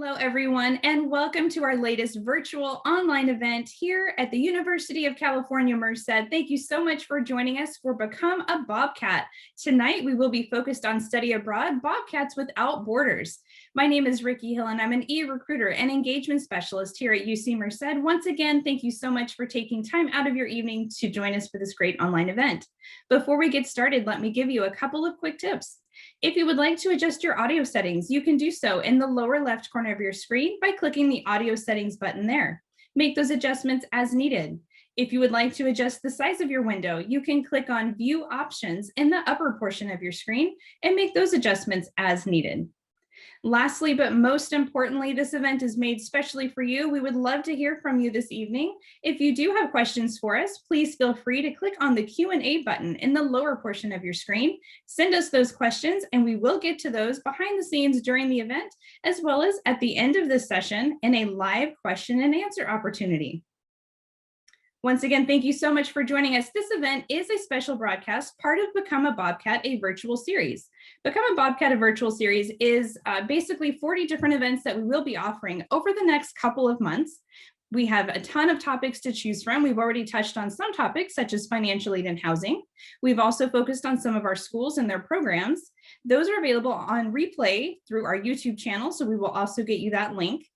Hello, everyone, and welcome to our latest virtual online event here at the University of California, Merced. Thank you so much for joining us for Become a Bobcat. Tonight, we will be focused on study abroad, Bobcats without borders. My name is Ricky Hill, and I'm an e-recruiter and engagement specialist here at UC Merced. Once again, thank you so much for taking time out of your evening to join us for this great online event. Before we get started, let me give you a couple of quick tips. If you would like to adjust your audio settings, you can do so in the lower left corner of your screen by clicking the audio settings button there. Make those adjustments as needed. If you would like to adjust the size of your window, you can click on View Options in the upper portion of your screen and make those adjustments as needed. Lastly, but most importantly, this event is made specially for you. We would love to hear from you this evening. If you do have questions for us, please feel free to click on the Q&A button in the lower portion of your screen. Send us those questions and we will get to those behind the scenes during the event, as well as at the end of this session in a live question and answer opportunity. Once again, thank you so much for joining us. This event is a special broadcast, part of Become a Bobcat, a virtual series. Become a Bobcat, a virtual series is basically 40 different events that we will be offering over the next couple of months. We have a ton of topics to choose from. We've already touched on some topics such as financial aid and housing. We've also focused on some of our schools and their programs. Those are available on replay through our YouTube channel, so we will also get you that link.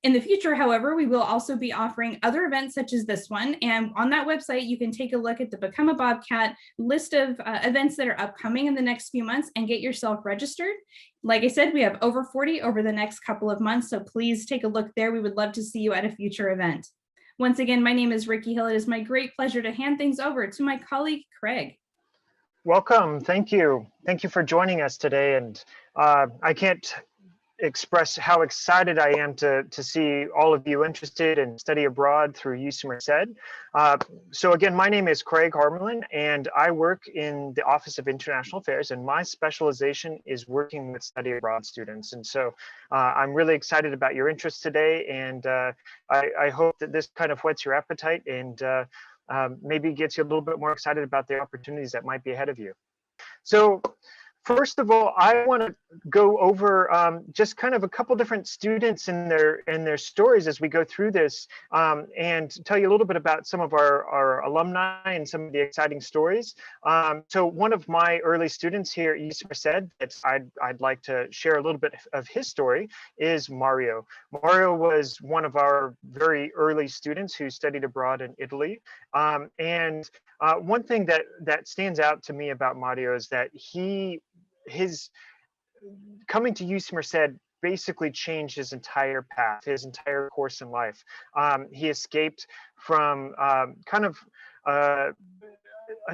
In the future, however, we will also be offering other events such as this one. And on that website, you can take a look at the Become a Bobcat list of events that are upcoming in the next few months and get yourself registered. Like I said, we have over 40 over the next couple of months, so please take a look there. We would love to see you at a future event. Once again, my name is Ricky Hill. It is my great pleasure to hand things over to my colleague, Craig. Welcome. Thank you. Thank you for joining us today. And I can't express how excited I am to see all of you interested in study abroad through UC Merced. So again, my name is Craig Harmelin, and I work in the Office of International Affairs, and my specialization is working with study abroad students. And so I'm really excited about your interest today, and I hope that this kind of whets your appetite and maybe gets you a little bit more excited about the opportunities that might be ahead of you. So first of all, I want to go over just kind of a couple different students and their stories as we go through this, and tell you a little bit about some of our alumni and some of the exciting stories. So one of my early students here at UC Merced that I'd like to share a little bit of his story is Mario. Mario was one of our very early students who studied abroad in Italy, and one thing that stands out to me about Mario is that his coming to UC Merced basically changed his entire path, his entire course in life. He escaped from kind of a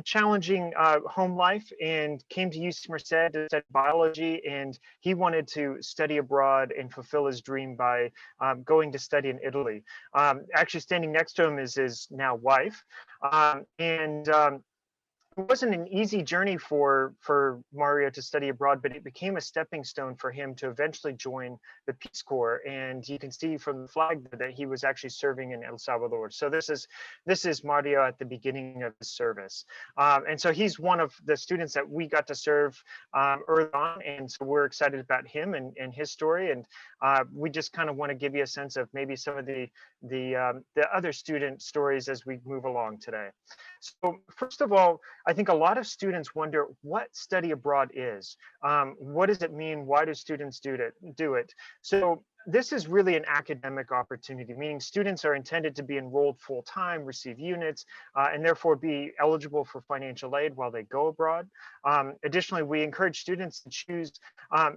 challenging home life and came to UC Merced to study biology, and he wanted to study abroad and fulfill his dream by going to study in Italy. Actually, standing next to him is his now wife, and it wasn't an easy journey for Mario to study abroad, but it became a stepping stone for him to eventually join the Peace Corps. And you can see from the flag that he was actually serving in El Salvador. So this is Mario at the beginning of his service. And so he's one of the students that we got to serve early on. And so we're excited about him and his story. And we just kind of want to give you a sense of maybe some of the other student stories as we move along today. So first of all, I think a lot of students wonder what study abroad is. What does it mean? Why do students do it? So this is really an academic opportunity, meaning students are intended to be enrolled full-time, receive units, and therefore be eligible for financial aid while they go abroad. Additionally, we encourage students to choose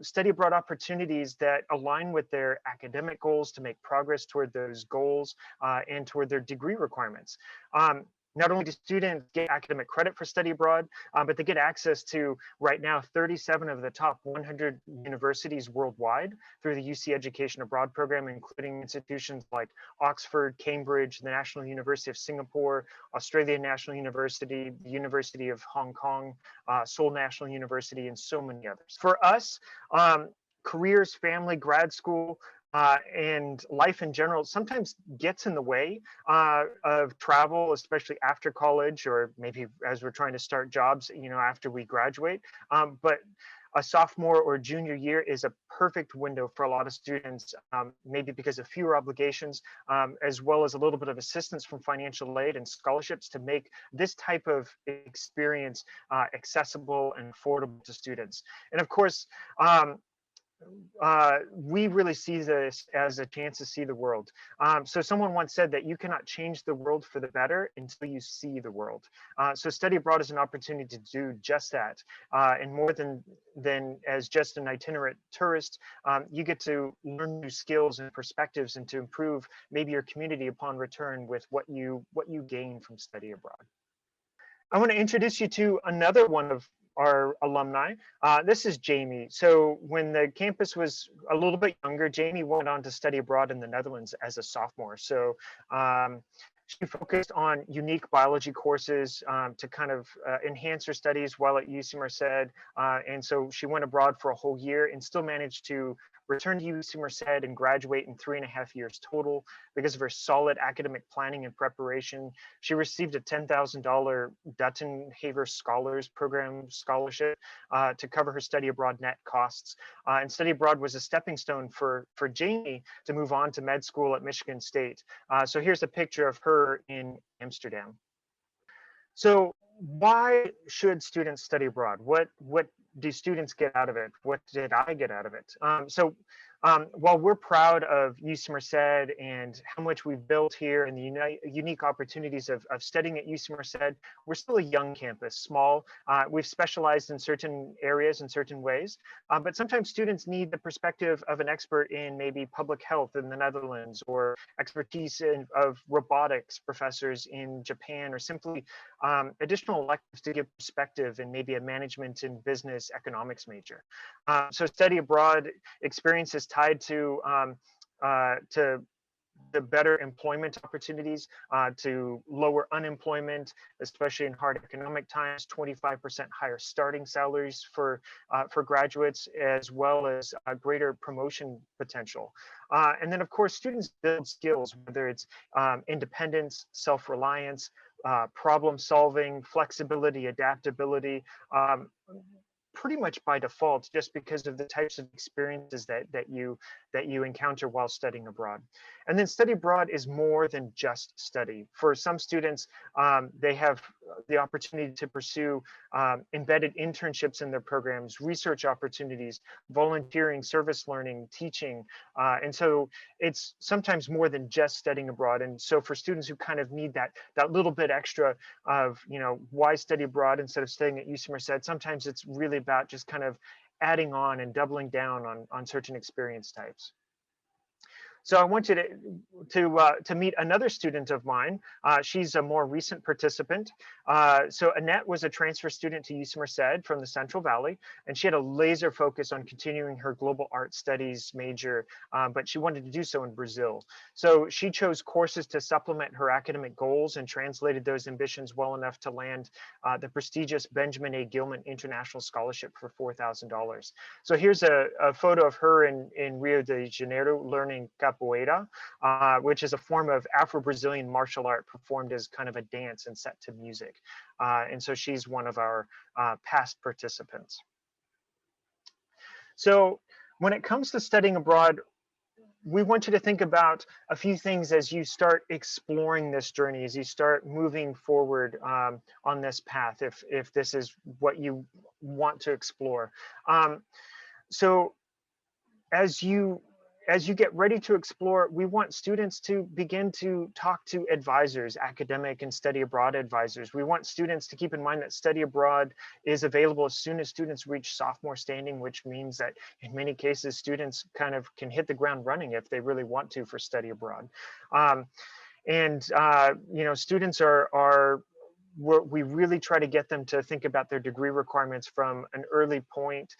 study abroad opportunities that align with their academic goals to make progress toward those goals and toward their degree requirements. Not only do students get academic credit for study abroad, but they get access to, right now, 37 of the top 100 universities worldwide through the UC Education Abroad program, including institutions like Oxford, Cambridge, the National University of Singapore, Australian National University, the University of Hong Kong, Seoul National University, and so many others. For us, careers, family, grad school, and life in general sometimes gets in the way of travel, especially after college, or maybe as we're trying to start jobs, after we graduate. But a sophomore or junior year is a perfect window for a lot of students, maybe because of fewer obligations, as well as a little bit of assistance from financial aid and scholarships to make this type of experience accessible and affordable to students. And of course, we really see this as a chance to see the world. So someone once said that you cannot change the world for the better until you see the world. So study abroad is an opportunity to do just that. And more than as just an itinerant tourist, you get to learn new skills and perspectives and to improve maybe your community upon return with what you gain from study abroad. I want to introduce you to another one of our alumni. This is Jamie. So when the campus was a little bit younger, Jamie went on to study abroad in the Netherlands as a sophomore. So she focused on unique biology courses to kind of enhance her studies while at UC Merced. And so she went abroad for a whole year and still managed to return to UC Merced and graduate in 3.5 years total because of her solid academic planning and preparation. She received a $10,000 Dutton Haver Scholars Program scholarship to cover her study abroad net costs. And study abroad was a stepping stone for Jamie to move on to med school at Michigan State. So here's a picture of her in Amsterdam. So why should students study abroad? What do students get out of it? What did I get out of it? While we're proud of UC Merced and how much we've built here and the unique opportunities of studying at UC Merced, we're still a young campus, small. We've specialized in certain areas in certain ways, but sometimes students need the perspective of an expert in maybe public health in the Netherlands, or expertise of robotics professors in Japan, or simply additional electives to give perspective in maybe a management and business economics major. So study abroad experience is tied to the better employment opportunities, to lower unemployment, especially in hard economic times, 25% higher starting salaries for graduates, as well as greater promotion potential. And then of course, students build skills, whether it's independence, self-reliance, problem solving, flexibility, adaptability, pretty much by default, just because of the types of experiences that you encounter while studying abroad. And then study abroad is more than just study. For some students, they have the opportunity to pursue embedded internships in their programs, research opportunities, volunteering, service learning, teaching. And so it's sometimes more than just studying abroad. And so for students who kind of need that little bit extra of, why study abroad instead of studying at UC Merced, sometimes it's really about just kind of adding on and doubling down on certain experience types. So I want you to meet another student of mine. She's a more recent participant. So Annette was a transfer student to UC Merced from the Central Valley, and she had a laser focus on continuing her global art studies major, but she wanted to do so in Brazil. So she chose courses to supplement her academic goals and translated those ambitions well enough to land the prestigious Benjamin A. Gilman International Scholarship for $4,000. So here's a photo of her in Rio de Janeiro learning capoeira, which is a form of Afro-Brazilian martial art performed as kind of a dance and set to music. And so she's one of our past participants. So when it comes to studying abroad, we want you to think about a few things as you start exploring this journey, as you start moving forward on this path, if this is what you want to explore. So as you get ready to explore, we want students to begin to talk to advisors, academic and study abroad advisors. We want students to keep in mind that study abroad is available as soon as students reach sophomore standing, which means that in many cases, students kind of can hit the ground running if they really want to for study abroad. Students we really try to get them to think about their degree requirements from an early point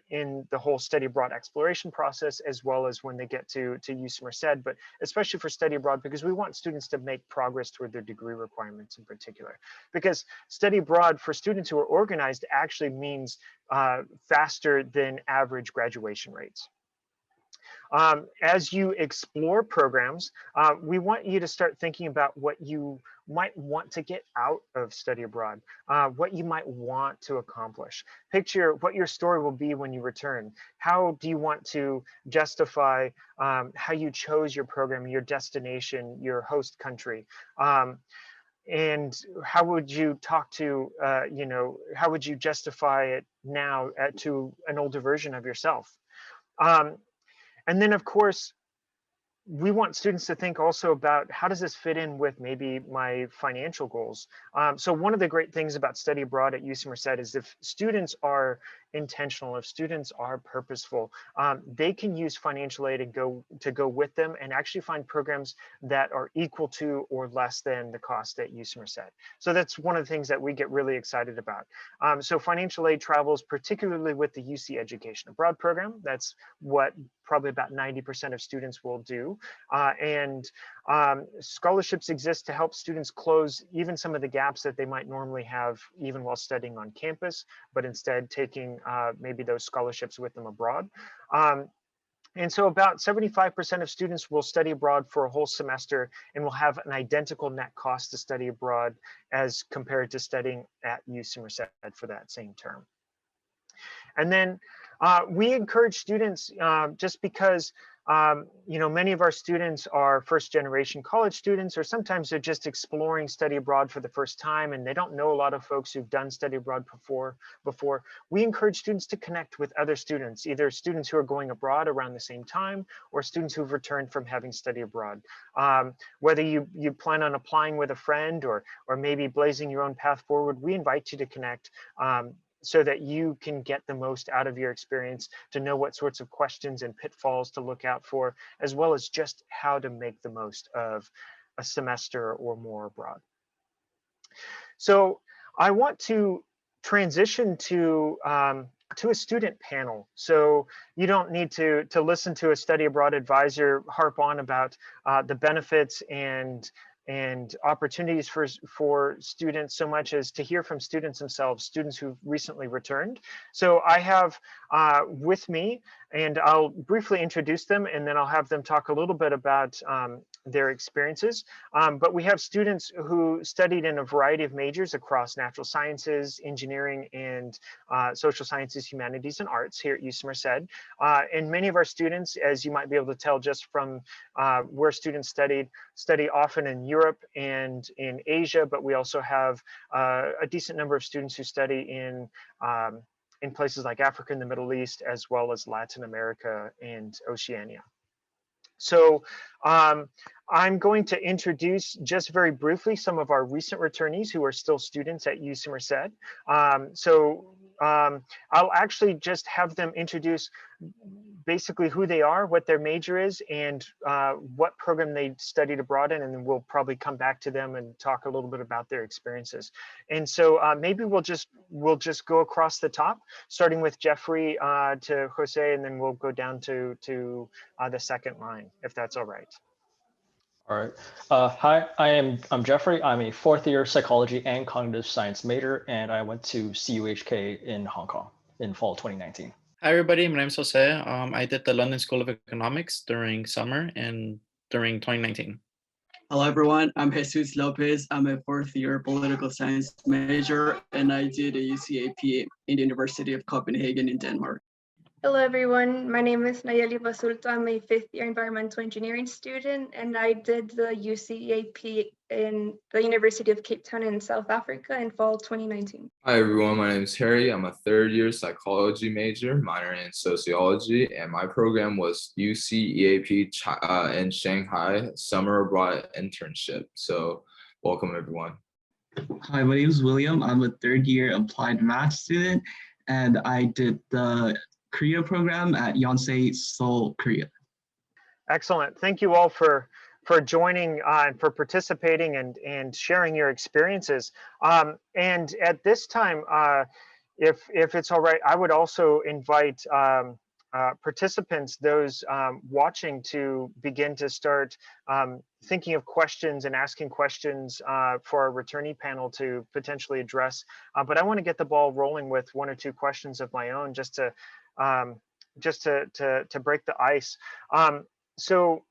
in the whole study abroad exploration process, as well as when they get to UC Merced, but especially for study abroad, because we want students to make progress toward their degree requirements in particular. Because study abroad for students who are organized actually means faster than average graduation rates. As you explore programs, we want you to start thinking about what you might want to get out of study abroad, what you might want to accomplish. Picture what your story will be when you return. How do you want to justify how you chose your program, your destination, your host country? And how would you talk to, how would you justify it now to an older version of yourself? And then, of course, we want students to think also about how does this fit in with maybe my financial goals. So one of the great things about study abroad at UC Merced is if students are intentional, if students are purposeful, they can use financial aid to go with them and actually find programs that are equal to or less than the cost at UC Merced. So that's one of the things that we get really excited about. So financial aid travels particularly with the UC Education Abroad program. That's what probably about 90% of students will do. And scholarships exist to help students close even some of the gaps that they might normally have even while studying on campus, but instead taking maybe those scholarships with them abroad. And so about 75% of students will study abroad for a whole semester and will have an identical net cost to study abroad as compared to studying at UC Merced for that same term. And then we encourage students just because many of our students are first generation college students, or sometimes they're just exploring study abroad for the first time and they don't know a lot of folks who've done study abroad before. We encourage students to connect with other students, either students who are going abroad around the same time or students who've returned from having study abroad. Whether you plan on applying with a friend or maybe blazing your own path forward, we invite you to connect so that you can get the most out of your experience, to know what sorts of questions and pitfalls to look out for, as well as just how to make the most of a semester or more abroad. So I want to transition to a student panel. So you don't need to listen to a study abroad advisor harp on about the benefits and opportunities for students so much as to hear from students themselves, students who've recently returned. So I have with me, and I'll briefly introduce them and then I'll have them talk a little bit about their experiences. But we have students who studied in a variety of majors across natural sciences, engineering, and social sciences, humanities, and arts here at UC Merced. And many of our students, as you might be able to tell just from where students study often in Europe and in Asia, but we also have a decent number of students who study in places like Africa and the Middle East, as well as Latin America and Oceania. So I'm going to introduce just very briefly some of our recent returnees who are still students at UC Merced. I'll actually just have them introduce basically who they are, what their major is, and what program they studied abroad in, and then we'll probably come back to them and talk a little bit about their experiences. And so maybe we'll just go across the top, starting with Jeffrey to Jose, and then we'll go down to the second line, if that's all right. All right. Hi, I'm Jeffrey. I'm a fourth year psychology and cognitive science major, and I went to CUHK in Hong Kong in fall 2019. Hi, everybody. My name is Jose. I did the London School of Economics during summer and during 2019. Hello, everyone. I'm Jesus Lopez. I'm a fourth year political science major, and I did a UCAP in the University of Copenhagen in Denmark. Hello, everyone. My name is Nayeli Basulta. I'm a fifth year environmental engineering student, and I did the UCAP in the University of Cape Town in South Africa in fall 2019. Hi, everyone. My name is Harry. I'm a third year psychology major, minor in sociology, and my program was UCEAP in Shanghai summer abroad internship. So welcome, everyone. Hi, my name is William. I'm a third year applied math student, and I did the Korea program at Yonsei, Seoul, Korea. Excellent. Thank you all for joining and for participating and sharing your experiences. And at this time, if it's all right, I would also invite participants, those watching, to begin to start thinking of questions and asking questions for our returnee panel to potentially address. But I want to get the ball rolling with one or two questions of my own, just to just to break the ice. So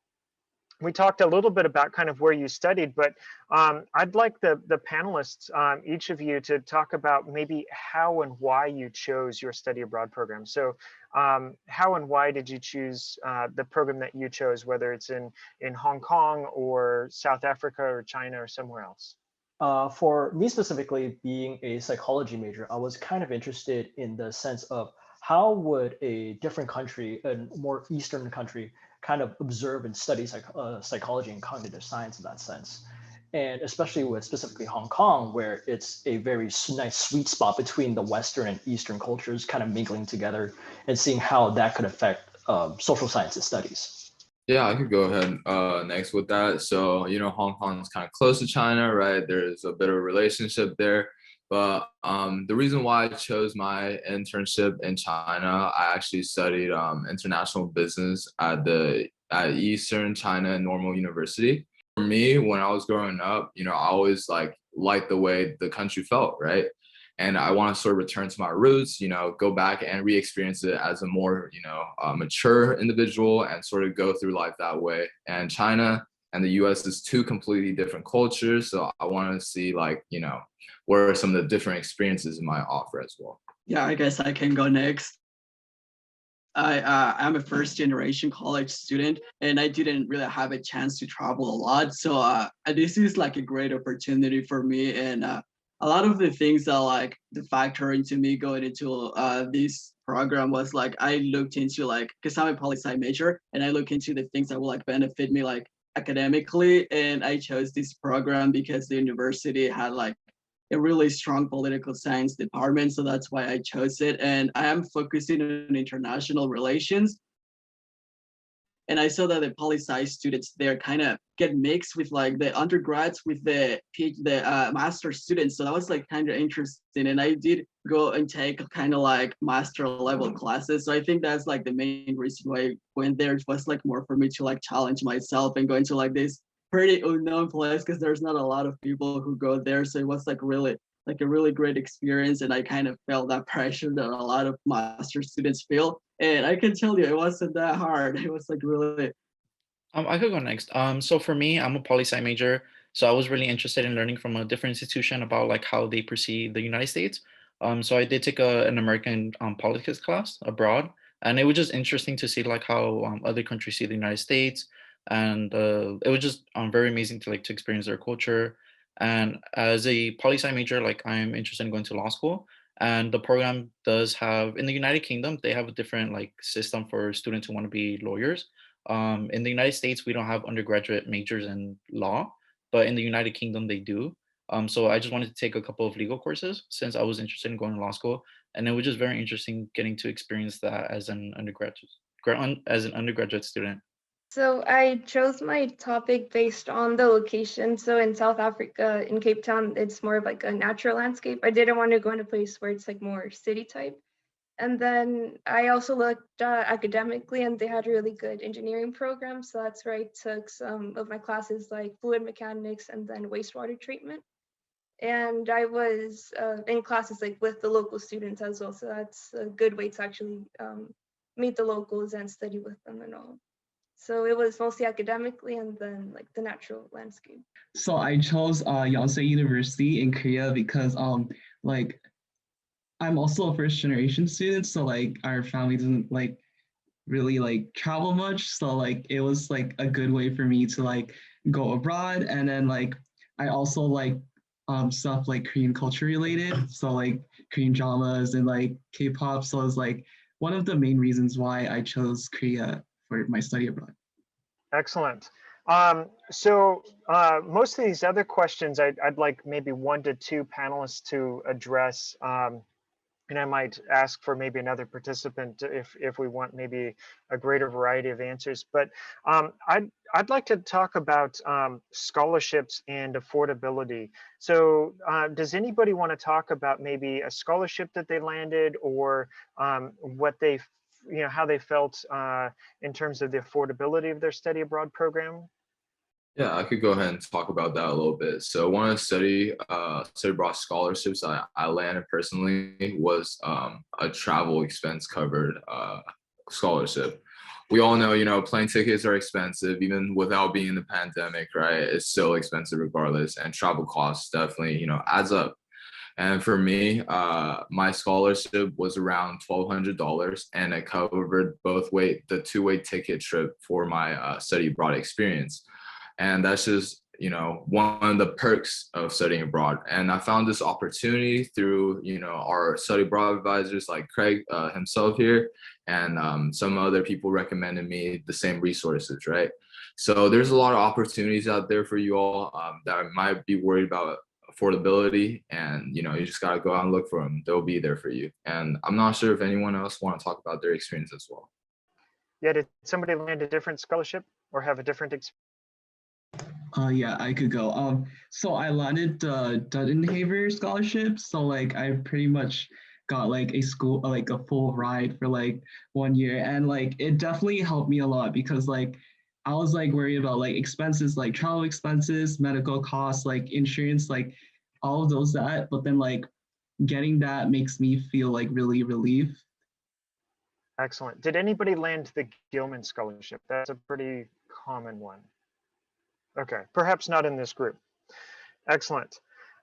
we talked a little bit about kind of where you studied, but I'd like the panelists, each of you, to talk about maybe how and why you chose your study abroad program. So how and why did you choose the program that you chose, whether it's in Hong Kong or South Africa or China or somewhere else? For me specifically, being a psychology major, I was kind of interested in the sense of how would a different country, a more Eastern country, kind of observe and study psychology and cognitive science in that sense. And especially with specifically Hong Kong, where it's a very nice sweet spot between the Western and Eastern cultures kind of mingling together, and seeing how that could affect social sciences studies. Yeah, I could go ahead next with that. So, Hong Kong is kind of close to China, right? There's a bit of a relationship there. But the reason why I chose my internship in China, I actually studied international business at Eastern China Normal University. For me, when I was growing up, I always liked the way the country felt, right? And I want to sort of return to my roots, go back and re-experience it as a more, mature individual and sort of go through life that way. And China and the US is two completely different cultures. So I want to see what are some of the different experiences in my offer as well. Yeah, I guess I can go next. I'm a first generation college student and I didn't really have a chance to travel a lot. So this is like a great opportunity for me. And a lot of the things that the factor into me going into this program was I looked into because I'm a poli-sci major and I look into the things that will benefit me academically. And I chose this program because the university had a really strong political science department. So that's why I chose it. And I am focusing on international relations. And I saw that the poli-sci students there kind of get mixed with the undergrads with the master students. So that was kind of interesting. And I did go and take kind of master level classes. So I think that's the main reason why I went there. It was more for me to challenge myself and go into this pretty unknown place because there's not a lot of people who go there. So it was really a really great experience. And I kind of felt that pressure that a lot of master students feel. And I can tell you, it wasn't that hard. It was really. I could go next. So for me, I'm a poli-sci major. So I was really interested in learning from a different institution about how they perceive the United States. So I did take an American politics class abroad. And it was just interesting to see how other countries see the United States. And it was just very amazing to to experience their culture. And as a poli-sci major, I'm interested in going to law school. And the program does have, in the United Kingdom, they have a different system for students who want to be lawyers. In the United States, we don't have undergraduate majors in law, but in the United Kingdom, they do. So I just wanted to take a couple of legal courses since I was interested in going to law school. And it was just very interesting getting to experience that as an undergraduate student. So I chose my topic based on the location. So in South Africa, in Cape Town, it's more of a natural landscape. I didn't want to go in a place where it's more city type. And then I also looked academically, and they had a really good engineering program. So that's where I took some of my classes like fluid mechanics and then wastewater treatment. And I was in classes with the local students as well. So that's a good way to actually meet the locals and study with them and all. So it was mostly academically and then the natural landscape. So I chose Yonsei University in Korea because I'm also a first generation student. So our family doesn't really travel much. So it was a good way for me to go abroad. And then I also stuff Korean culture related. So Korean dramas and K-pop. So it was one of the main reasons why I chose Korea for my study abroad. Excellent. So most of these other questions, I'd like maybe 1 to 2 panelists to address, and I might ask for maybe another participant if we want maybe a greater variety of answers. But I'd like to talk about scholarships and affordability. So does anybody want to talk about maybe a scholarship that they landed or what they how they felt in terms of the affordability of their study abroad program? Yeah, I could go ahead and talk about that a little bit. So one of the study abroad scholarships I landed personally was a travel expense covered scholarship. We all know, you know, plane tickets are expensive, even without being in the pandemic, right? It's still expensive regardless, and travel costs definitely, you know, adds up. And for me, my scholarship was around $1,200, and it covered the two-way ticket trip for my study abroad experience. And that's just, you know, one of the perks of studying abroad. And I found this opportunity through, you know, our study abroad advisors like Craig himself here, and some other people recommended me the same resources, right? So there's a lot of opportunities out there for you all that might be worried about affordability, and you know, you just got to go out and look for them. They'll be there for you. And I'm not sure if anyone else want to talk about their experience as well. Yeah, did somebody land a different scholarship or have a different experience? Yeah, I could go. So I landed the Dudenhaver scholarship. So like I pretty much got like like a full ride for like 1 year, and like it definitely helped me a lot because like I was like worried about like expenses, like travel expenses, medical costs, like insurance, like all of those that. But then like getting that makes me feel like really relieved. Excellent. Did anybody land the Gilman scholarship? That's a pretty common one. Okay, perhaps not in this group. Excellent.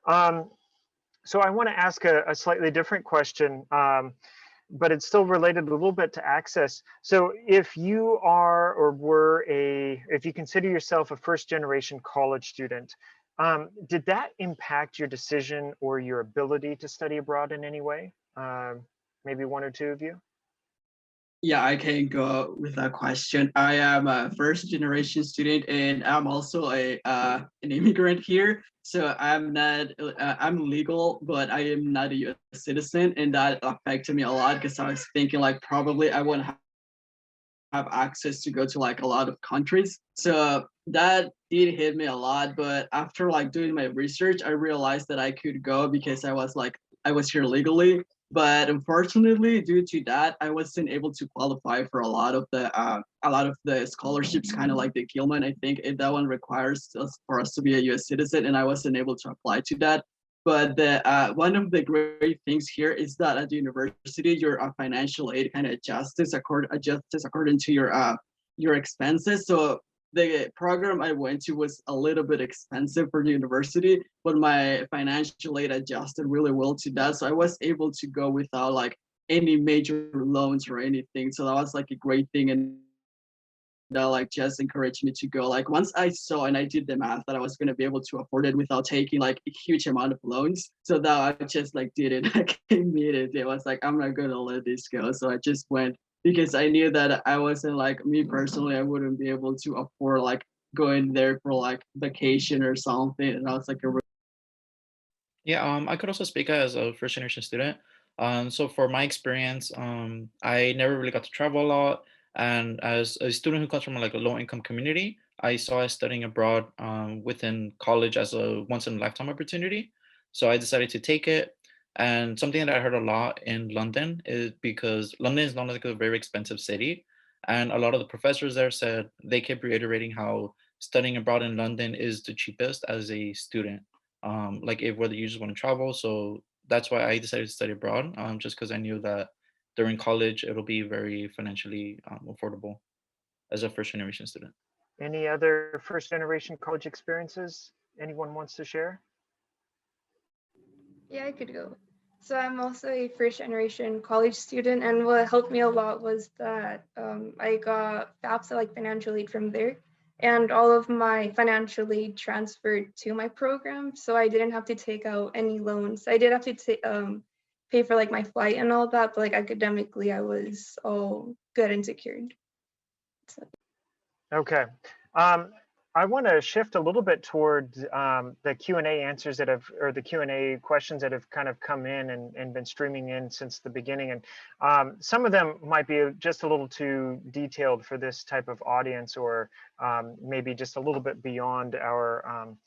So I want to ask a slightly different question, but it's still related a little bit to access. So if you are or were if you consider yourself a first generation college student, did that impact your decision or your ability to study abroad in any way? Maybe one or two of you? Yeah, I can go with that question. I am a first generation student, and I'm also an immigrant here. So I'm not I'm legal, but I am not a U.S. citizen, and that affected me a lot because I was thinking like probably I wouldn't have access to go to like a lot of countries. So that did hit me a lot. But after like doing my research, I realized that I could go because I was here legally. But unfortunately, due to that, I wasn't able to qualify for a lot of the scholarships, kind of like the Gilman. I think that one requires us for us to be a U.S. citizen, and I wasn't able to apply to that. But the one of the great things here is that at the university, your financial aid kind of adjusts according to your expenses. So the program I went to was a little bit expensive for the university, but my financial aid adjusted really well to that. So I was able to go without like any major loans or anything. So that was like a great thing. And that like just encouraged me to go. Like once I saw and I did the math that I was going to be able to afford it without taking like a huge amount of loans, so that I just like did it like immediately. I was like, I'm not going to let this go. So I just went because I knew that I wasn't like me personally, I wouldn't be able to afford like going there for like vacation or something. And I was like Yeah, I could also speak as a first generation student. So for my experience, I never really got to travel a lot. And as a student who comes from like a low income community, I saw studying abroad within college as a once in a lifetime opportunity. So I decided to take it. And something that I heard a lot in London is because London is not like a very expensive city. And a lot of the professors there said they kept reiterating how studying abroad in London is the cheapest as a student, like if whether you just want to travel. So that's why I decided to study abroad, just because I knew that during college it'll be very financially affordable as a first generation student. Any other first generation college experiences anyone wants to share? Yeah, I could go. So I'm also a first generation college student, and what helped me a lot was that I got FAFSA, like financial aid from there, and all of my financial aid transferred to my program, so I didn't have to take out any loans. I did have to pay for like my flight and all that, but like academically, I was all good and secured. So. Okay. I want to shift a little bit toward the Q&A answers that have, or the Q&A questions that have kind of come in and been streaming in since the beginning. And some of them might be just a little too detailed for this type of audience, or maybe just a little bit beyond our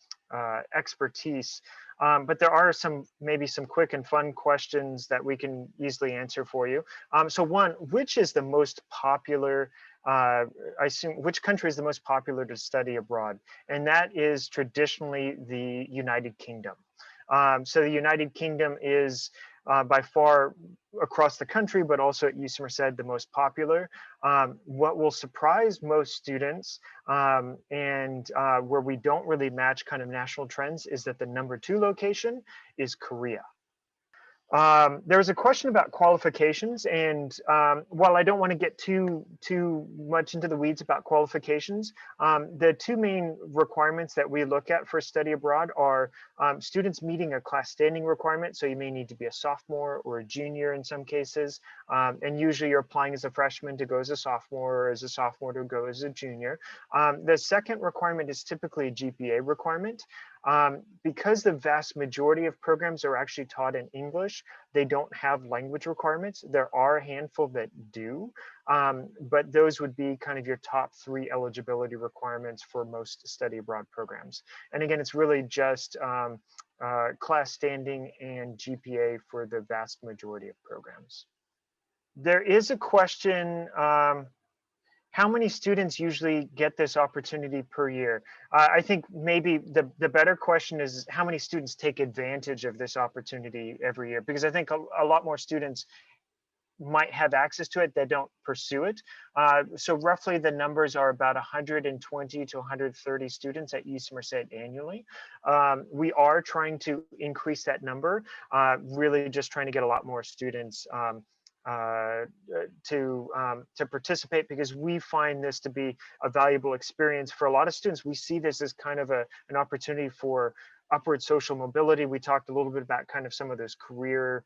expertise. But there are maybe some quick and fun questions that we can easily answer for you. So one, which is the most popular I assume, which country is the most popular to study abroad? And that is traditionally the United Kingdom. So the United Kingdom is by far across the country, but also at UC Merced, the most popular. What will surprise most students and where we don't really match kind of national trends is that the #2 location is Korea. There was a question about qualifications, and while I don't want to get too much into the weeds about qualifications, the two main requirements that we look at for study abroad are students meeting a class standing requirement. So you may need to be a sophomore or a junior in some cases, and usually you're applying as a freshman to go as a sophomore, or as a sophomore to go as a junior. The second requirement is typically a GPA requirement. Because the vast majority of programs are actually taught in English, they don't have language requirements. There are a handful that do, but those would be kind of your top 3 eligibility requirements for most study abroad programs. And again, it's really just class standing and GPA for the vast majority of programs. There is a question, how many students usually get this opportunity per year? I think maybe the better question is how many students take advantage of this opportunity every year? Because I think a lot more students might have access to it that don't pursue it. So roughly the numbers are about 120 to 130 students at UC Merced annually. We are trying to increase that number, really just trying to get a lot more students to participate, because we find this to be a valuable experience for a lot of students. We see this as kind of an opportunity for upward social mobility. We talked a little bit about kind of some of those career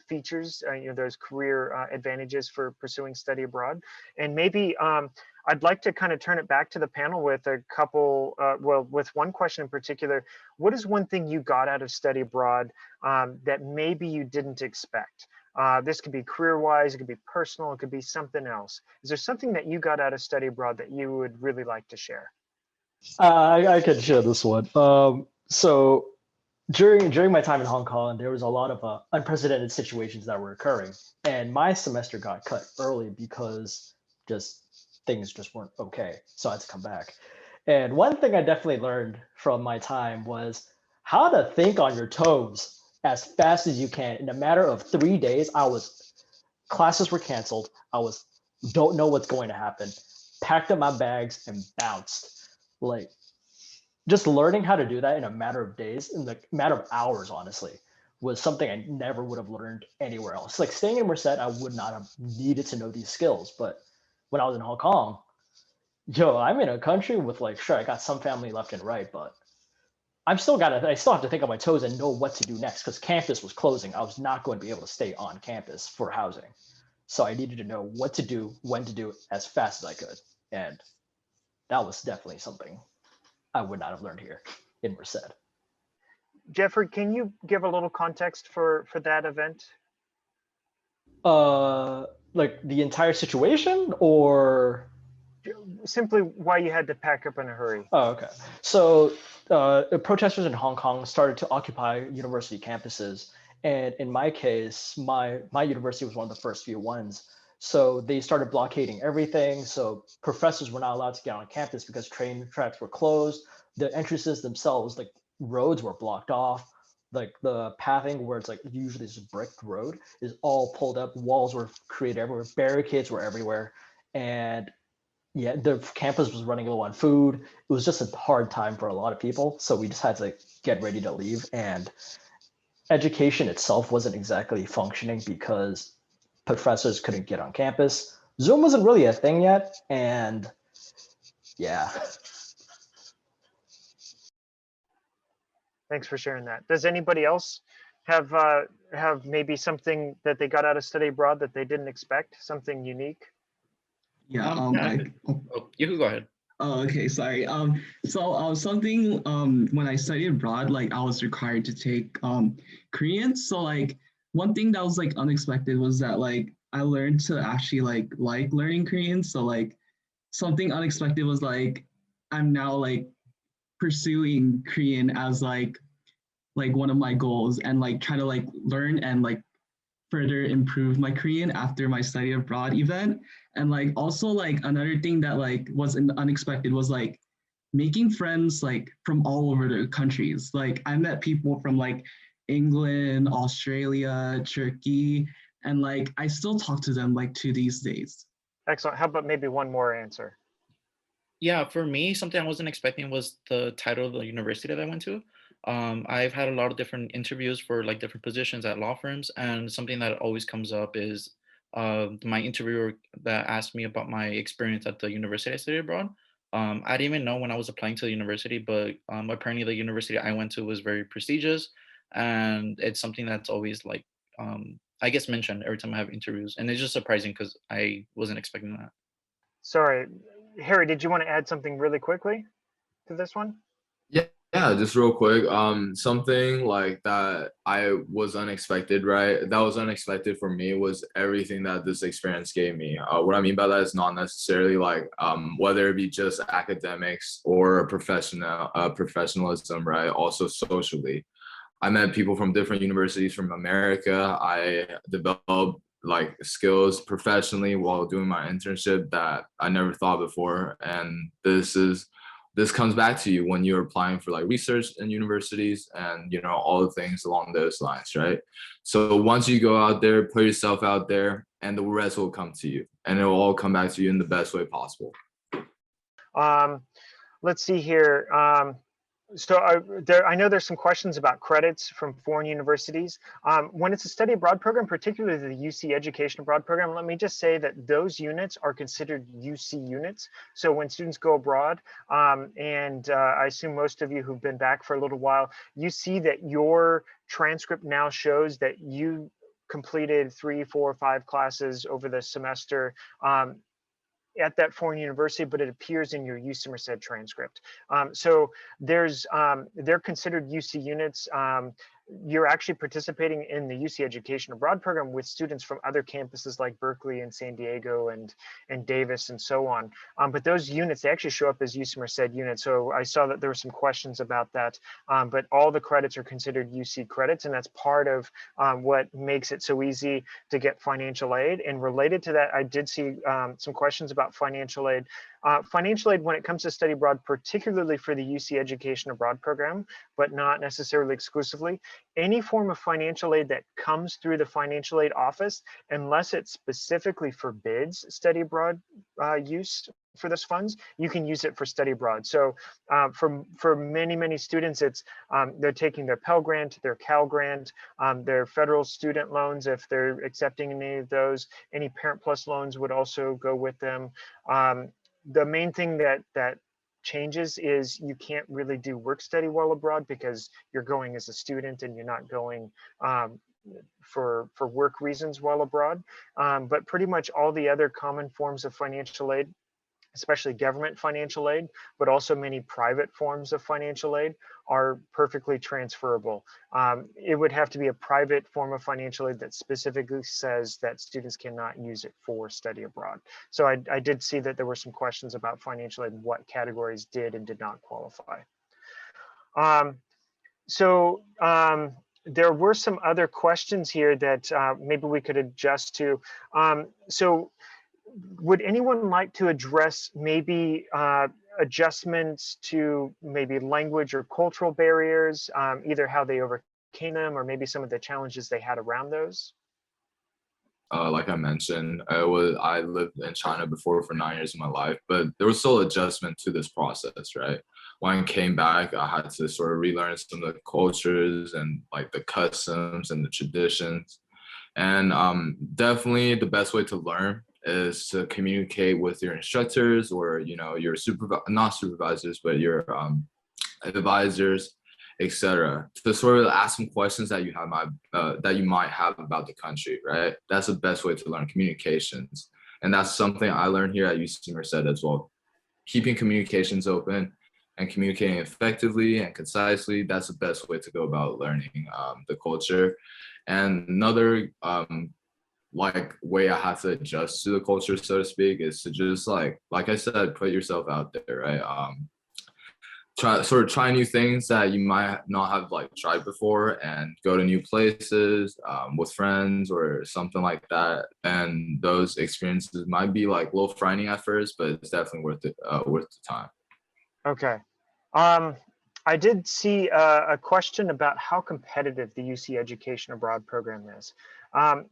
features, those career advantages for pursuing study abroad. And maybe I'd like to kind of turn it back to the panel with a couple, well, with one question in particular. What is one thing you got out of study abroad that maybe you didn't expect? This could be career-wise, it could be personal, it could be something else. Is there something that you got out of study abroad that you would really like to share? I can share this one. So during my time in Hong Kong, there was a lot of unprecedented situations that were occurring, and my semester got cut early because things just weren't okay. So I had to come back. And one thing I definitely learned from my time was how to think on your toes as fast as you can. In a matter of 3 days, classes were canceled. Don't know what's going to happen. Packed up my bags and bounced. Like, just learning how to do that in a matter of days, in the matter of hours, honestly, was something I never would have learned anywhere else. Like staying in Merced, I would not have needed to know these skills. But when I was in Hong Kong, I'm in a country with sure, I got some family left and right, but I still have to think on my toes and know what to do next, because campus was closing. I was not going to be able to stay on campus for housing. So I needed to know what to do, when to do it as fast as I could. And that was definitely something I would not have learned here in Merced. Jeffrey, can you give a little context for that event? Like the entire situation, or simply why you had to pack up in a hurry? Oh, okay. So protesters in Hong Kong started to occupy university campuses. And in my case, my university was one of the first few ones. So they started blockading everything. So professors were not allowed to get on campus because train tracks were closed. The entrances themselves, like roads, were blocked off. Like the pathing, where it's usually just a bricked road, is all pulled up. Walls were created everywhere. Barricades were everywhere. And yeah, the campus was running low on food. It was just a hard time for a lot of people. So we just had to get ready to leave. And education itself wasn't exactly functioning because professors couldn't get on campus. Zoom wasn't really a thing yet. And yeah. Thanks for sharing that. Does anybody else have maybe something that they got out of study abroad that they didn't expect, something unique? Yeah. You can go ahead. Oh, okay. Sorry. So something when I studied abroad, I was required to take Korean. So one thing that was unexpected was that I learned to actually like learning Korean. So something unexpected was I'm now pursuing Korean as one of my goals, and trying to learn and further improve my Korean after my study abroad event. And also another thing that was unexpected was making friends from all over the countries. I met people from England, Australia, Turkey, and like I still talk to them like to these days. Excellent. How about maybe one more answer? Yeah, for me, something I wasn't expecting was the title of the university that I went to. I've had a lot of different interviews for like different positions at law firms, and something that always comes up is my interviewer that asked me about my experience at the university I studied abroad. I didn't even know when I was applying to the university, but apparently the university I went to was very prestigious, and it's something that's always like I guess mentioned every time I have interviews, and it's just surprising because I wasn't expecting that. Sorry, Harry, did you want to add something really quickly to this one? Yeah, yeah, just real quick. Something like that I was unexpected, right? That was unexpected for me was everything that this experience gave me. What I mean by that is not necessarily like whether it be just academics or professionalism, right? Also socially. I met people from different universities from America. I developed like skills professionally while doing my internship that I never thought before. And this comes back to you when you're applying for like research in universities and all the things along those lines, right? So once you go out there, put yourself out there, and the rest will come to you, and it will all come back to you in the best way possible. Let's see here. So I know there's some questions about credits from foreign universities. When it's a study abroad program, particularly the UC Education Abroad program, let me just say that those units are considered UC units. So when students go abroad, and I assume most of you who've been back for a little while, you see that your transcript now shows that you completed 3, 4, 5 classes over the semester at that foreign university, but it appears in your UC Merced transcript. So they're considered UC units. You're actually participating in the UC Education Abroad program with students from other campuses like Berkeley and San Diego and Davis and so on. But those units, they actually show up as UC Merced units. So I saw that there were some questions about that, but all the credits are considered UC credits, and that's part of what makes it so easy to get financial aid. And related to that, I did see some questions about financial aid. Financial aid, when it comes to study abroad, particularly for the UC Education Abroad program, but not necessarily exclusively, any form of financial aid that comes through the financial aid office, unless it specifically forbids study abroad use for those funds, you can use it for study abroad. So for many students, it's they're taking their Pell Grant, their Cal Grant, their federal student loans, if they're accepting any of those. Any Parent Plus loans would also go with them. The main thing that changes is you can't really do work study while abroad because you're going as a student and you're not going for work reasons while abroad. But pretty much all the other common forms of financial aid, especially government financial aid, but also many private forms of financial aid, are perfectly transferable. It would have to be a private form of financial aid that specifically says that students cannot use it for study abroad. So I did see that there were some questions about financial aid, what categories did and did not qualify. There were some other questions here that maybe we could adjust to. So would anyone like to address maybe adjustments to maybe language or cultural barriers, either how they overcame them or maybe some of the challenges they had around those? Like I mentioned, I lived in China before for 9 years of my life, but there was still adjustment to this process, right? When I came back, I had to sort of relearn some of the cultures and like the customs and the traditions. And definitely the best way to learn is to communicate with your instructors or your not supervisors, but your advisors, etc., to sort of ask some questions that you might have about the country, right? That's the best way to learn communications, and that's something I learned here at UC Merced as well. Keeping communications open and communicating effectively and concisely, that's the best way to go about learning the culture. And another like way I have to adjust to the culture, so to speak, is to just like I said, put yourself out there, right? Try new things that you might not have like tried before, and go to new places with friends or something like that. And those experiences might be like a little frightening at first, but it's definitely worth the time. Okay. I did see a question about how competitive the UC Education Abroad program is.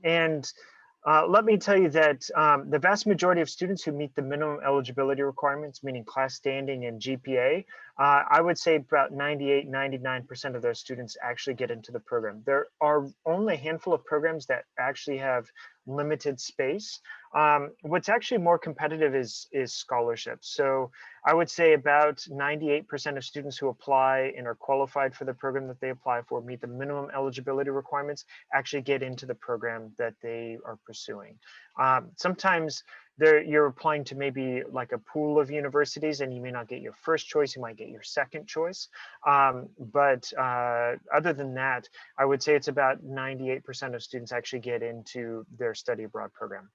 And let me tell you that the vast majority of students who meet the minimum eligibility requirements, meaning class standing and GPA, I would say about 98, 99% of those students actually get into the program. There are only a handful of programs that actually have limited space. What's actually more competitive is scholarships. So I would say about 98% of students who apply and are qualified for the program that they apply for, meet the minimum eligibility requirements, actually get into the program that they are pursuing. Sometimes you're applying to maybe like a pool of universities and you may not get your first choice, you might get your second choice. But other than that, I would say it's about 98% of students actually get into their study abroad program.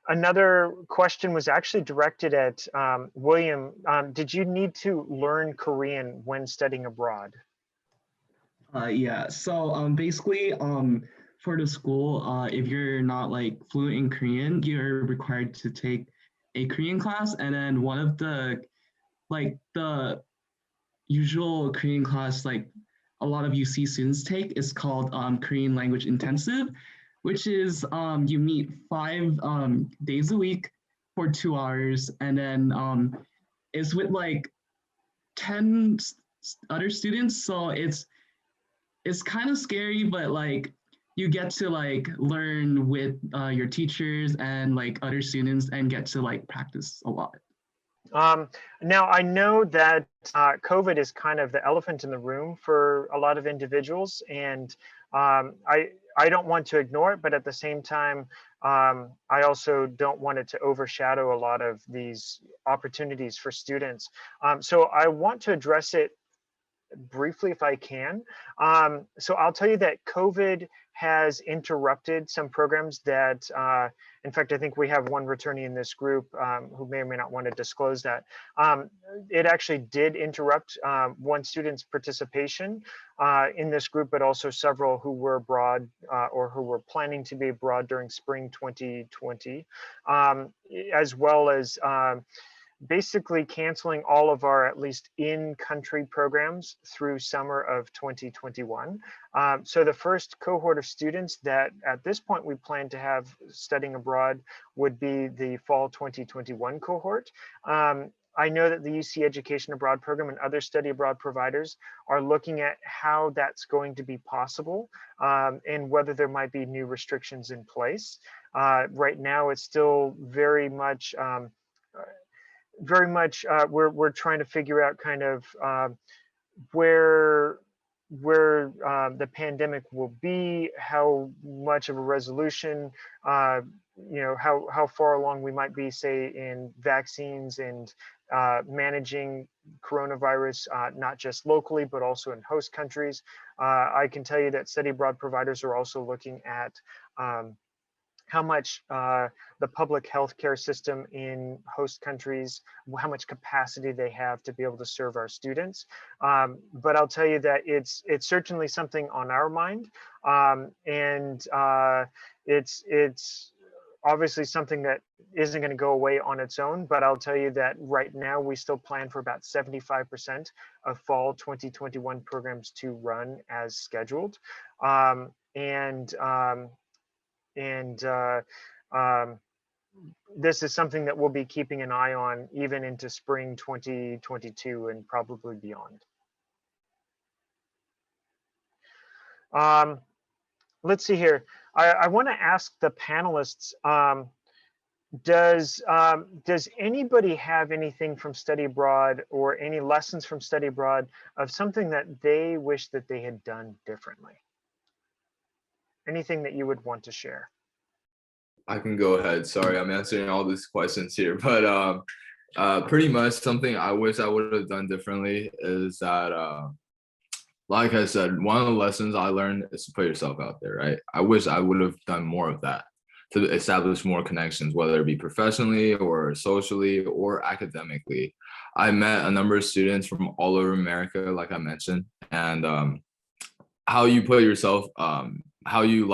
Another question was actually directed at William. Did you need to learn Korean when studying abroad? Yeah, so basically for the school, if you're not like fluent in Korean, you're required to take a Korean class, and then one of the usual Korean class like a lot of UC students take is called Korean Language Intensive, which is you meet 5 days a week for 2 hours, and then it's with like 10 other students, so it's kind of scary, but like you get to like learn with your teachers and like other students and get to like practice a lot. Now I know that COVID is kind of the elephant in the room for a lot of individuals, and I don't want to ignore it, but at the same time, I also don't want it to overshadow a lot of these opportunities for students. So I want to address it briefly if I can. So I'll tell you that COVID has interrupted some programs that, in fact, I think we have one returnee in this group who may or may not want to disclose that. It actually did interrupt one student's participation in this group, but also several who were abroad or who were planning to be abroad during spring 2020, as well as basically canceling all of our at least in-country programs through summer of 2021. So the first cohort of students that at this point we plan to have studying abroad would be the fall 2021 cohort. I know that the UC Education Abroad program and other study abroad providers are looking at how that's going to be possible and whether there might be new restrictions in place. Right now, it's still very much we're trying to figure out kind of where the pandemic will be, how much of a resolution, how far along we might be, say, in vaccines and managing coronavirus, not just locally, but also in host countries. I can tell you that study abroad providers are also looking at how much the public healthcare system in host countries, how much capacity they have to be able to serve our students. But I'll tell you that it's certainly something on our mind, and it's obviously something that isn't going to go away on its own. But I'll tell you that right now we still plan for about 75% of fall 2021 programs to run as scheduled, this is something that we'll be keeping an eye on even into spring 2022 and probably beyond. Let's see here. I want to ask the panelists, does anybody have anything from study abroad or any lessons from study abroad of something that they wish that they had done differently? Anything that you would want to share? I can go ahead. Sorry, I'm answering all these questions here, but pretty much something I wish I would have done differently is that, like I said, one of the lessons I learned is to put yourself out there, right? I wish I would have done more of that to establish more connections, whether it be professionally or socially or academically. I met a number of students from all over America, like I mentioned, and how you put yourself, how you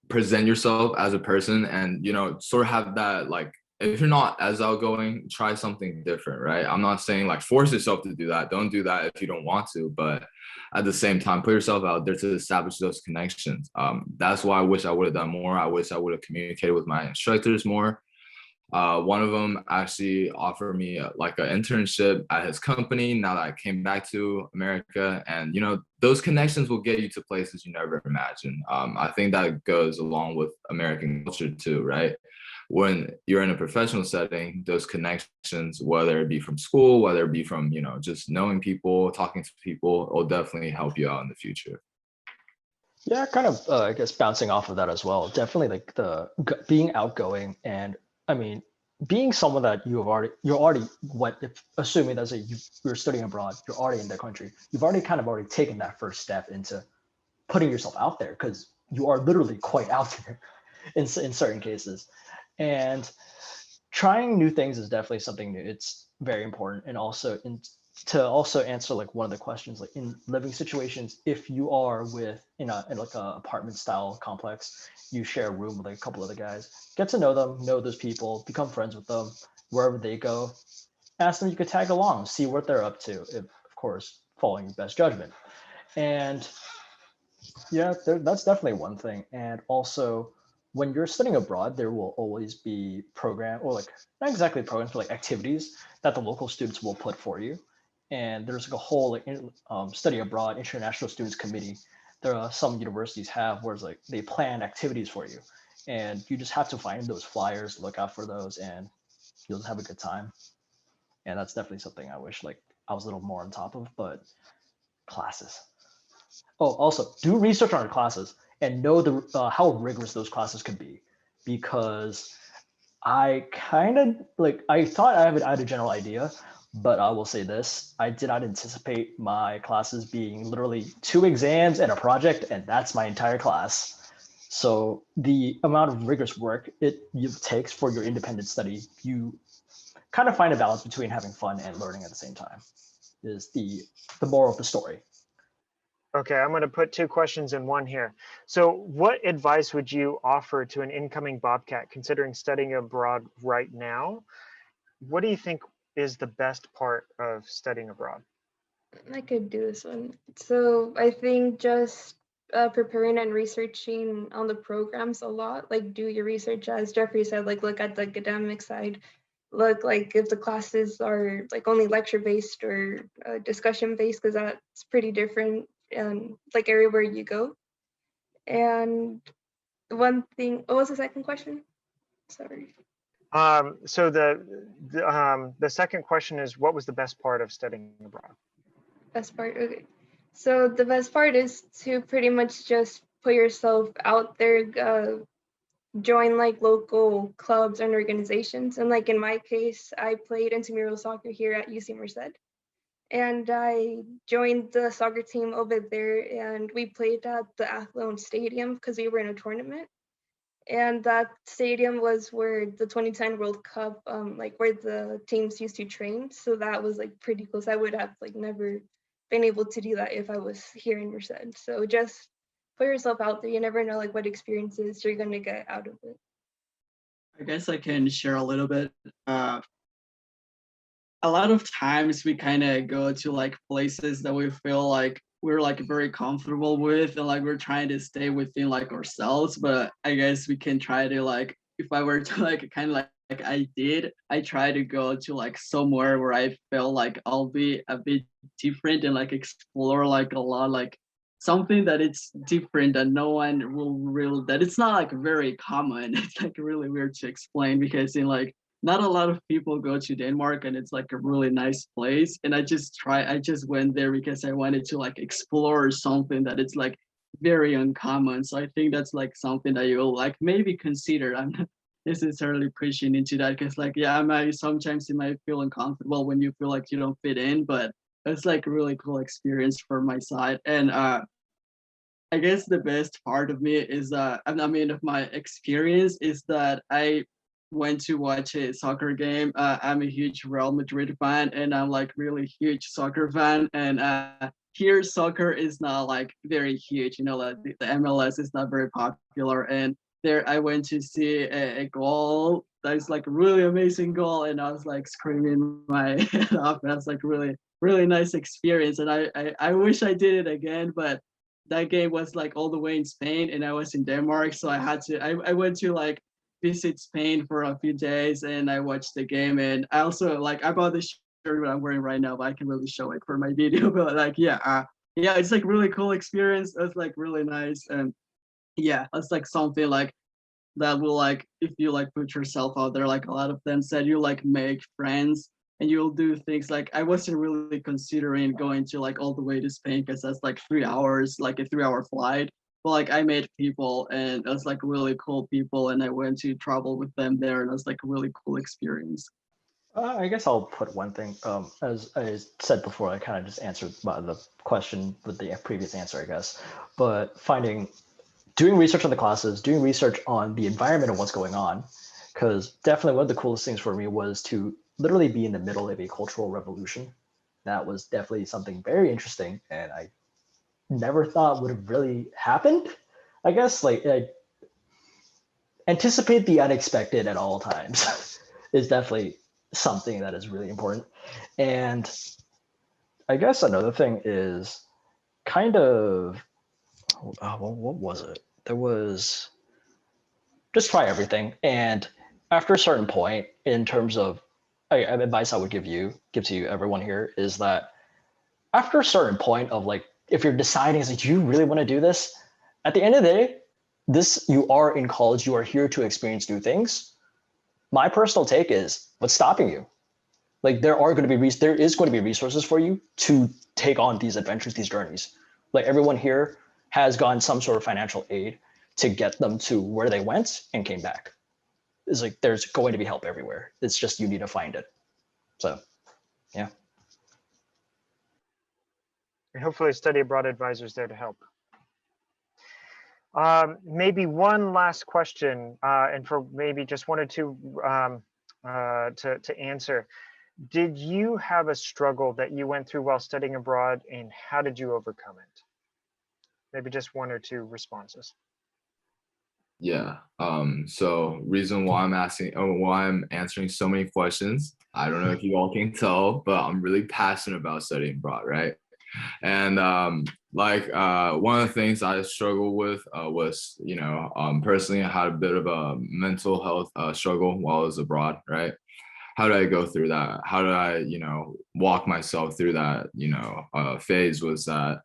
present yourself as a person, and sort of have that like if you're not as outgoing, try something different, right? I'm not saying like force yourself to do that. Don't do that if you don't want to, but at the same time, put yourself out there to establish those connections. That's why I wish I would have done more. I wish I would have communicated with my instructors more. One of them actually offered me like an internship at his company now that I came back to America. And, you know, those connections will get you to places you never imagined. I think that goes along with American culture too, right? When you're in a professional setting, those connections, whether it be from school, whether it be from, you know, just knowing people, talking to people, will definitely help you out in the future. Yeah, kind of, I guess bouncing off of that as well. Definitely like being outgoing, and I mean, being someone that you're already what if assuming that you're studying abroad, you're already in the country, you've already taken that first step into putting yourself out there, because you are literally quite out there in certain cases, and trying new things is definitely something new. It's very important, and also to also answer like one of the questions, like in living situations, if you are in like a apartment style complex, you share a room with like a couple other guys, get to know them, know those people, become friends with them wherever they go, ask them if you could tag along, see what they're up to, if of course following your best judgment. And yeah, that's definitely one thing. And also, when you're studying abroad, there will always be program, or like not exactly programs, but like activities that the local students will put for you. And there's like a whole like study abroad international students committee. There are some universities have where it's like they plan activities for you, and you just have to find those flyers, look out for those, and you'll just have a good time. And that's definitely something I wish like I was a little more on top of. But classes. Oh, also do research on your classes and know how rigorous those classes could be, because I kind of like, I thought I had a general idea, but I will say this: I did not anticipate my classes being literally 2 exams and a project, and that's my entire class. So the amount of rigorous work it takes for your independent study, you kind of find a balance between having fun and learning at the same time, is the moral of the story. Okay, I'm going to put 2 questions in one here. So what advice would you offer to an incoming Bobcat considering studying abroad right now? What do you think is the best part of studying abroad? I could do this one. So I think just preparing and researching on the programs a lot, like do your research, as Jeffrey said, like look at the academic side, look like if the classes are like only lecture based or discussion based, because that's pretty different like everywhere you go. And one thing, what was the second question? Sorry. So the second question is, what was the best part of studying abroad? Best part, okay. So the best part is to pretty much just put yourself out there, join like local clubs and organizations. And like in my case, I played intramural soccer here at UC Merced. And I joined the soccer team over there, and we played at the Athlone Stadium because we were in a tournament. And that stadium was where the 2010 World Cup, like where the teams used to train. So that was like pretty close. I would have like never been able to do that if I was here in Merced. So just put yourself out there. You never know like what experiences you're gonna get out of it. I guess I can share a little bit. A lot of times we kind of go to like places that we feel like we're like very comfortable with, and like we're trying to stay within like ourselves. But I guess we can try to like, if I were to like kind of like I try to go to like somewhere where I feel like I'll be a bit different and like explore like a lot, like something that it's different that no one will really, that it's not like very common. It's like really weird to explain, because in like not a lot of people go to Denmark, and it's like a really nice place. And I just went there because I wanted to like explore something that it's like very uncommon. So I think that's like something that you'll like maybe consider. I'm not necessarily pushing into that, because like, yeah, sometimes you might feel uncomfortable when you feel like you don't fit in, but it's like a really cool experience from my side. And I guess the best part of me is of my experience is that I went to watch a soccer game. I'm a huge Real Madrid fan, and I'm like really huge soccer fan. And here soccer is not like very huge, you know, like the MLS is not very popular. And there I went to see a goal that's like a really amazing goal, and I was like screaming my head off. That's like really nice experience, and I wish I did it again, but that game was like all the way in Spain, and I was in Denmark, so I went to like visit Spain for a few days, and I watched the game, and I also like I bought the shirt I'm wearing right now, but I can really show it for my video. But like yeah, it's like really cool experience. It's like really nice, and yeah, it's like something like that will like if you like put yourself out there, like a lot of them said, you like make friends and you'll do things. Like I wasn't really considering going to like all the way to Spain because that's like 3 hours, like a 3 hour flight. But like I met people and it was like really cool people, and I went to travel with them there, and it was like a really cool experience. I guess I'll put one thing. As I said before, I kind of just answered the question with the previous answer, I guess. But doing research on the classes, doing research on the environment and what's going on, because definitely one of the coolest things for me was to literally be in the middle of a cultural revolution. That was definitely something very interesting, and I never thought would have really happened. I guess like I anticipate the unexpected at all times is definitely something that is really important. And I guess another thing is kind of, what was it? There was just try everything. And after a certain point, in terms of advice I would give to you, everyone here, is that after a certain point of like, if you're deciding, is like, do you really want to do this? At the end of the day, you are in college, you are here to experience new things. My personal take is, what's stopping you? Like there is going to be resources for you to take on these adventures, these journeys. Like everyone here has gotten some sort of financial aid to get them to where they went and came back. It's like there's going to be help everywhere. It's just you need to find it. So, yeah. And hopefully study abroad advisors there to help. Maybe one last question, and for maybe just one or two to answer. Did you have a struggle that you went through while studying abroad, and how did you overcome it? Maybe just one or two responses. Yeah. So reason why I'm answering so many questions, I don't know if you all can tell, but I'm really passionate about studying abroad, right? And one of the things I struggled with was, personally, I had a bit of a mental health struggle while I was abroad, right? How did I go through that? How did I, walk myself through that, phase? Was that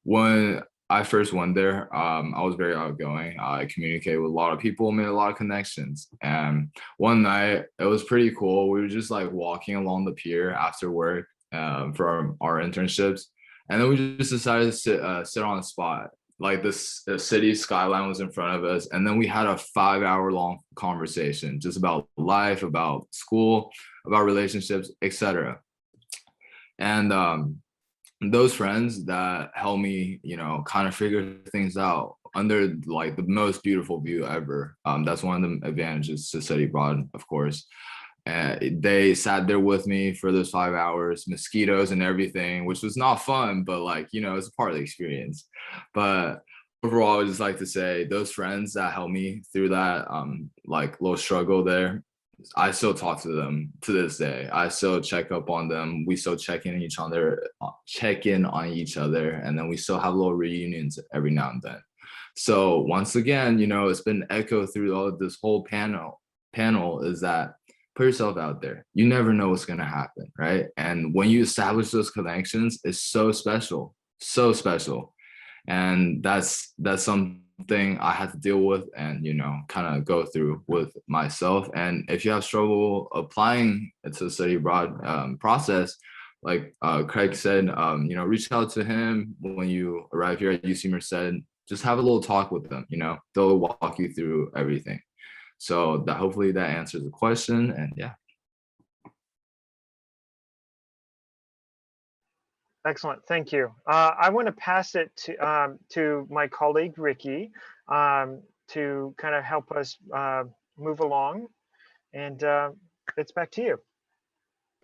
when I first went there, I was very outgoing. I communicated with a lot of people, made a lot of connections. And one night, it was pretty cool. We were just like walking along the pier after work for our internships. And then we just decided to sit on a spot. Like the city skyline was in front of us. And then we had a 5-hour long conversation just about life, about school, about relationships, etc. And those friends that helped me, kind of figure things out under like the most beautiful view ever. That's one of the advantages to study abroad, of course. They sat there with me for those 5 hours, mosquitoes and everything, which was not fun, but like, it's a part of the experience. But overall, I would just like to say those friends that helped me through that like little struggle there, I still talk to them to this day. I still check up on them. We still check in on each other, and then we still have little reunions every now and then. So once again, it's been echoed through all of this whole panel is that put yourself out there. You never know what's going to happen, right? And when you establish those connections, it's so special, so special. And that's something I had to deal with and, kind of go through with myself. And if you have struggle applying to the study abroad process, like Craig said, reach out to him when you arrive here at UC Merced. Just have a little talk with them, they'll walk you through everything. So that hopefully that answers the question, and yeah. Excellent, thank you. I want to pass it to my colleague Ricky to kind of help us move along, and it's back to you.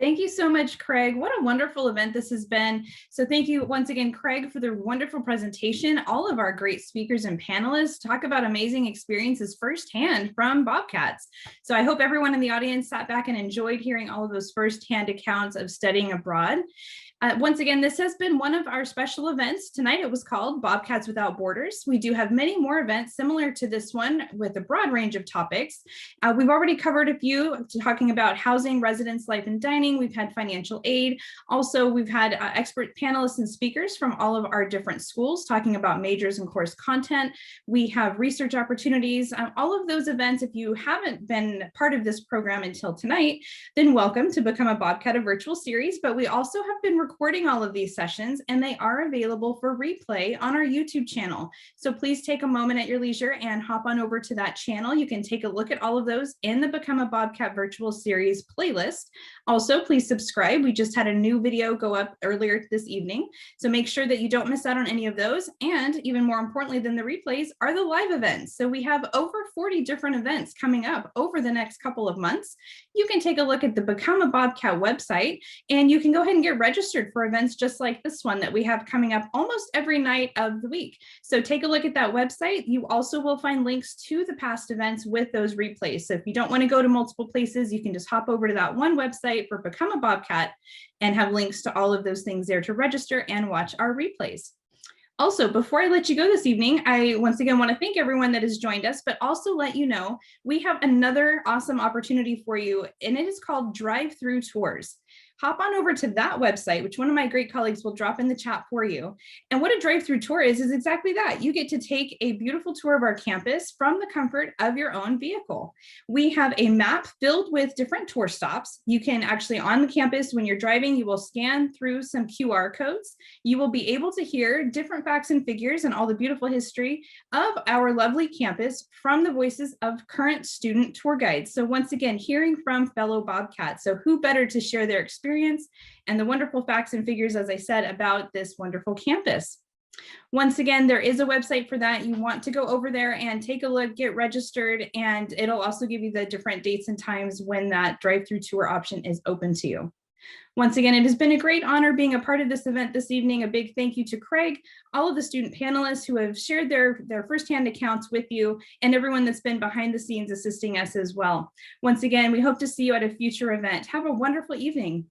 Thank you so much, Craig. What a wonderful event this has been. So thank you once again, Craig, for the wonderful presentation. All of our great speakers and panelists talk about amazing experiences firsthand from Bobcats. So I hope everyone in the audience sat back and enjoyed hearing all of those firsthand accounts of studying abroad. Once again, this has been one of our special events. Tonight it was called Bobcats Without Borders. We do have many more events similar to this one with a broad range of topics. We've already covered a few, talking about housing, residence, life, and dining. We've had financial aid. Also, we've had expert panelists and speakers from all of our different schools talking about majors and course content. We have research opportunities. All of those events, if you haven't been part of this program until tonight, then welcome to Become a Bobcat, a virtual series. But we also have been recording all of these sessions, and they are available for replay on our YouTube channel. So please take a moment at your leisure and hop on over to that channel. You can take a look at all of those in the Become a Bobcat virtual series playlist. Also, please subscribe. We just had a new video go up earlier this evening. So make sure that you don't miss out on any of those. And even more importantly than the replays are the live events. So we have over 40 different events coming up over the next couple of months. You can take a look at the Become a Bobcat website, and you can go ahead and get registered for events just like this one that we have coming up almost every night of the week. So take a look at that website. You also will find links to the past events with those replays. So if you don't want to go to multiple places, you can just hop over to that one website for Become a Bobcat and have links to all of those things there to register and watch our replays. Also, before I let you go this evening, I once again want to thank everyone that has joined us, but also let you know we have another awesome opportunity for you, and it is called Drive-Through Tours. Hop on over to that website, which one of my great colleagues will drop in the chat for you. And what a drive-through tour is exactly that. You get to take a beautiful tour of our campus from the comfort of your own vehicle. We have a map filled with different tour stops. You can actually, on the campus, when you're driving, you will scan through some QR codes. You will be able to hear different facts and figures and all the beautiful history of our lovely campus from the voices of current student tour guides. So once again, hearing from fellow Bobcats. So who better to share their experience and the wonderful facts and figures, as I said, about this wonderful campus. Once again, there is a website for that. You want to go over there and take a look, get registered, and it'll also give you the different dates and times when that drive-through tour option is open to you. Once again, it has been a great honor being a part of this event this evening. A big thank you to Craig, all of the student panelists who have shared their firsthand accounts with you, and everyone that's been behind the scenes assisting us as well. Once again, we hope to see you at a future event. Have a wonderful evening.